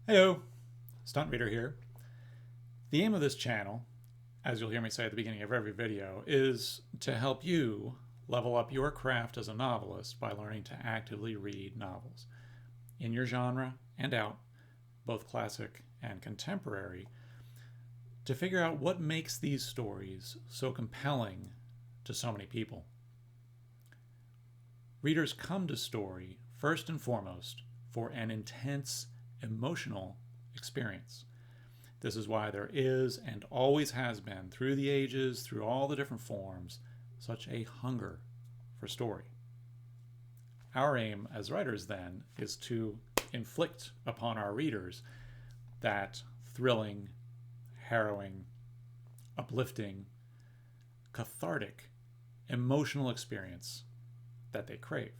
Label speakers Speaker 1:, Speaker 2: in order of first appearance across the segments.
Speaker 1: Heyo, Stuntreader here. The aim of this channel, as you'll hear me say at the beginning of every video, is to help you level up your craft as a novelist by learning to actively read novels in your genre and out, both classic and contemporary, to figure out what makes these stories so compelling to so many people. Readers come to story first and foremost for an intense emotional experience. This is why there is and always has been, through the ages, through all the different forms, such a hunger for story. Our aim as writers, then, is to inflict upon our readers that thrilling, harrowing, uplifting, cathartic, emotional experience that they crave.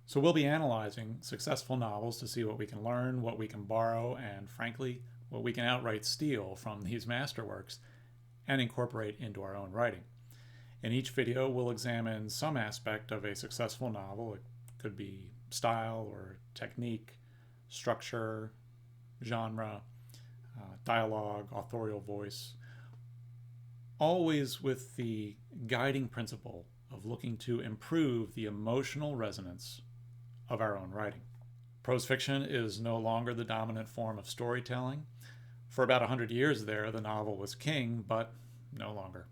Speaker 1: So we'll be analyzing successful novels to see what we can learn, what we can borrow, and frankly, what we can outright steal from these masterworks and incorporate into our own writing. In each video, we'll examine some aspect of a successful novel. It could be style or technique, structure, genre, dialogue, authorial voice, always with the guiding principle of looking to improve the emotional resonance of our own writing. Prose fiction is no longer the dominant form of storytelling. For about 100 years there, the novel was king, but no longer.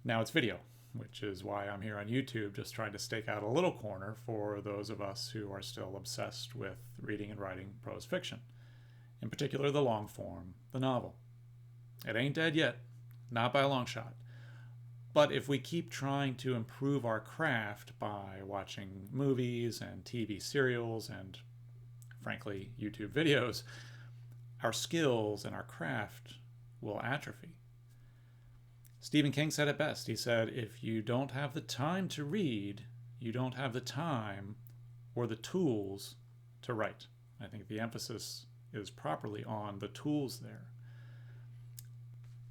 Speaker 1: Now it's video, which is why I'm here on YouTube, just trying to stake out a little corner for those of us who are still obsessed with reading and writing prose fiction. In particular, the long form, the novel. It ain't dead yet, not by a long shot. But if we keep trying to improve our craft by watching movies and TV serials and, frankly, YouTube videos, our skills and our craft will atrophy. Stephen King said it best. He said, if you don't have the time to read, you don't have the time or the tools to write. I think the emphasis is properly on the tools there.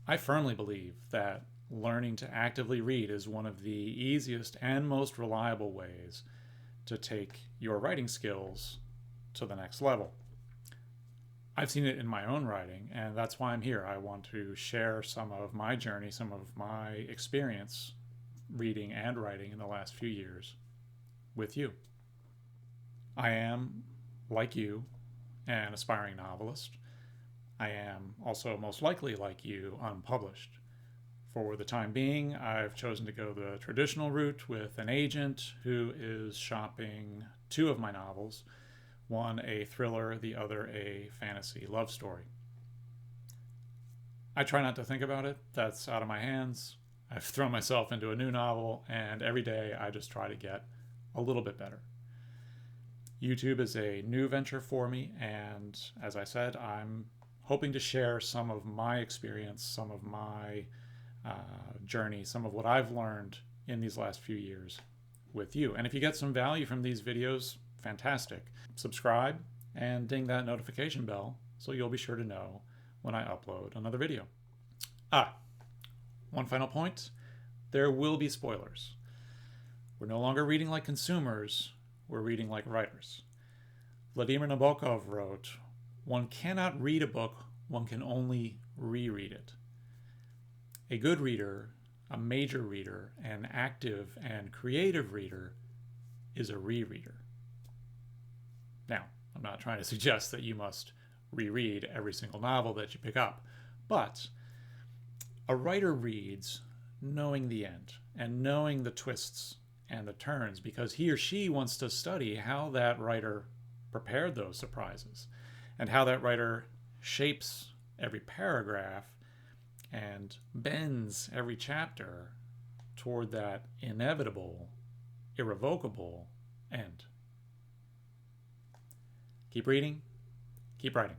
Speaker 1: I firmly believe that learning to actively read is one of the easiest and most reliable ways to take your writing skills to the next level. I've seen it in my own writing, and that's why I'm here. I want to share some of my journey, some of my experience reading and writing in the last few years with you. I am, like you, an aspiring novelist. I am also most likely, like you, unpublished. For the time being, I've chosen to go the traditional route with an agent who is shopping two of my novels, one a thriller, the other a fantasy love story. I try not to think about it. That's out of my hands. I've thrown myself into a new novel, and every day I just try to get a little bit better. YouTube is a new venture for me, and as I said, I'm hoping to share some of my experience, some of my journey, some of what I've learned in these last few years with you. And if you get some value from these videos, fantastic. Subscribe and ding that notification bell so you'll be sure to know when I upload another video. One final point. There will be spoilers. We're no longer reading like consumers, we're reading like writers. Vladimir Nabokov wrote, "One cannot read a book, one can only reread it." A good reader, a major reader, an active and creative reader is a rereader. Now, I'm not trying to suggest that you must reread every single novel that you pick up, but a writer reads knowing the end and knowing the twists and the turns because he or she wants to study how that writer prepared those surprises and how that writer shapes every paragraph and bends every chapter toward that inevitable, irrevocable end. Keep reading, keep writing.